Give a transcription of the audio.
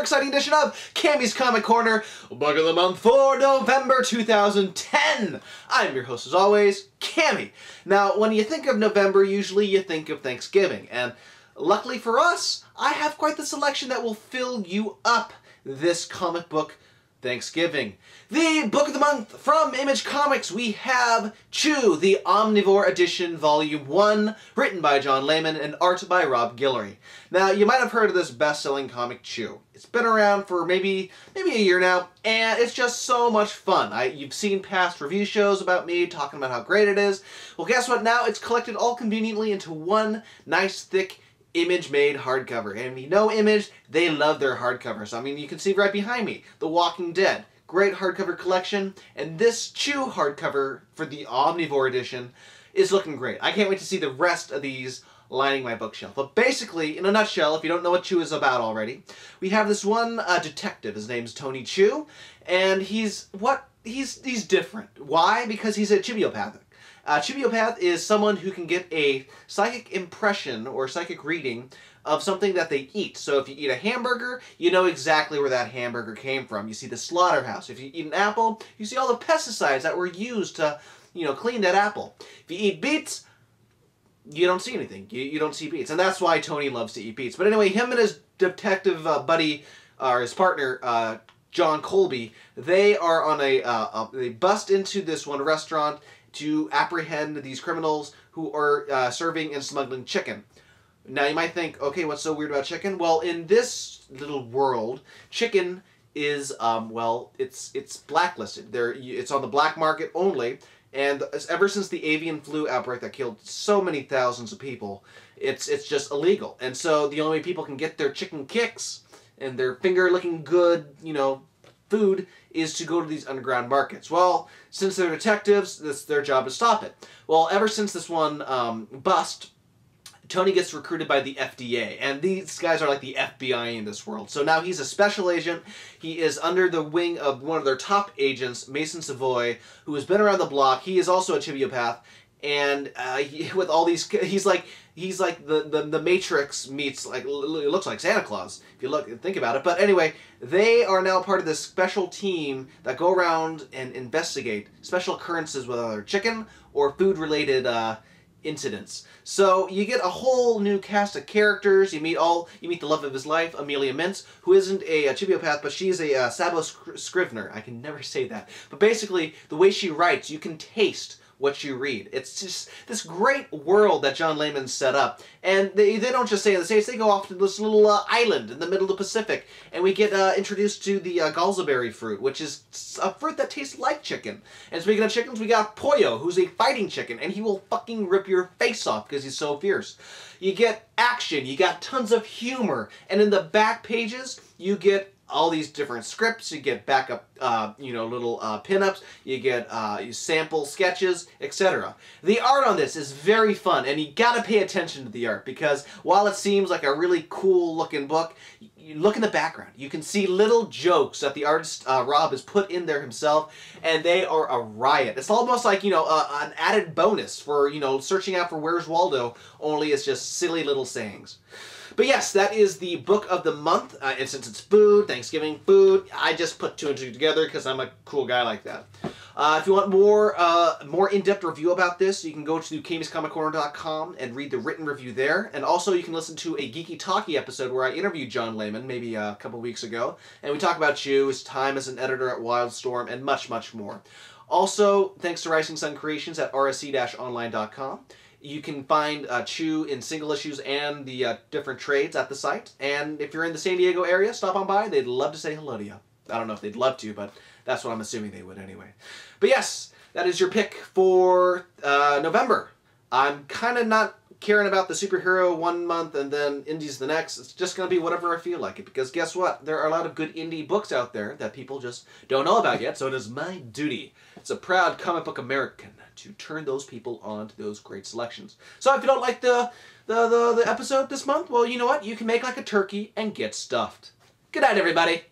exciting edition of Cammy's Comic Corner, Book of the Month for November 2010. I'm your host, as always, Cammy. Now, when you think of November, usually you think of Thanksgiving, and luckily for us, I have quite the selection that will fill you up this comic book Thanksgiving. The Book of the Month from Image Comics, we have Chew, the Omnivore Edition, Volume 1, written by John Layman and art by Rob Guillory. Now, you might have heard of this best-selling comic, Chew. It's been around for maybe a year now, and it's just so much fun. You've seen past review shows about me talking about how great it is. Well, guess what? Now it's collected all conveniently into one nice, thick, Image-made hardcover. And if you know Image, they love their hardcovers. I mean, you can see right behind me, The Walking Dead. Great hardcover collection. And this Chew hardcover for the Omnivore Edition is looking great. I can't wait to see the rest of these lining my bookshelf. But basically, in a nutshell, if you don't know what Chew is about already, we have this one detective. His name's Tony Chew, and he's different. Why? Because he's a chibiopathic. Chibiopath is someone who can get a psychic impression or psychic reading of something that they eat. So if you eat a hamburger, you know exactly where that hamburger came from. You see the slaughterhouse. If you eat an apple, you see all the pesticides that were used to, clean that apple. If you eat beets, you don't see anything. You don't see beets. And that's why Tony loves to eat beets. But anyway, him and his detective buddy, or his partner, John Colby, they are on they bust into this one restaurant to apprehend these criminals who are serving and smuggling chicken. Now you might think, okay, what's so weird about chicken? Well, in this little world, chicken is, it's blacklisted. It's on the black market only, and ever since the avian flu outbreak that killed so many thousands of people, it's just illegal. And so the only way people can get their chicken kicks and their finger-looking good, food is to go to these underground markets. Well, since they're detectives, it's their job to stop it. Well, ever since this one bust, Tony gets recruited by the FDA, and these guys are like the FBI in this world. So now he's a special agent. He is under the wing of one of their top agents, Mason Savoy, who has been around the block. He is also a chibiopath, and with all these, he's like the Matrix meets, it looks like Santa Claus, if you think about it. But anyway, they are now part of this special team that go around and investigate special occurrences with other chicken or food-related incidents. So you get a whole new cast of characters. You meet the love of his life, Amelia Mintz, who isn't a chibiopath, but she's a Sabo Scrivener. I can never say that. But basically, the way she writes, you can taste what you read. It's just this great world that John Layman set up. And they don't just stay in the States, they go off to this little island in the middle of the Pacific. And we get introduced to the galzaberry fruit, which is a fruit that tastes like chicken. And speaking of chickens, we got Pollo, who's a fighting chicken, and he will fucking rip your face off because he's so fierce. You get action, you got tons of humor, and in the back pages, you get all these different scripts, you get backup, little pinups, you get sample sketches, etc. The art on this is very fun, and you gotta pay attention to the art, because while it seems like a really cool looking book, you look in the background. You can see little jokes that the artist, Rob, has put in there himself, and they are a riot. It's almost like, an added bonus for, searching out for Where's Waldo, only it's just silly little sayings. But yes, that is the Book of the Month, and since it's food, Thanksgiving food, I just put two and two together because I'm a cool guy like that. If you want more in-depth review about this, you can go to Cammy'sComicCorner.com and read the written review there. And also you can listen to a Geeky Talkie episode where I interviewed John Layman, maybe a couple weeks ago, and we talk about Chew, his time as an editor at Wildstorm, and much, much more. Also, thanks to Rising Sun Creations at rsc-online.com. You can find Chew in single issues and the different trades at the site. And if you're in the San Diego area, stop on by. They'd love to say hello to you. I don't know if they'd love to, but that's what I'm assuming they would anyway. But yes, that is your pick for November. I'm kind of not caring about the superhero one month and then indies the next. It's just going to be whatever I feel like it. Because guess what? There are a lot of good indie books out there that people just don't know about yet. So it is my duty, as a proud comic book American, to turn those people on to those great selections. So if you don't like the episode this month, well, you know what? You can make like a turkey and get stuffed. Good night, everybody.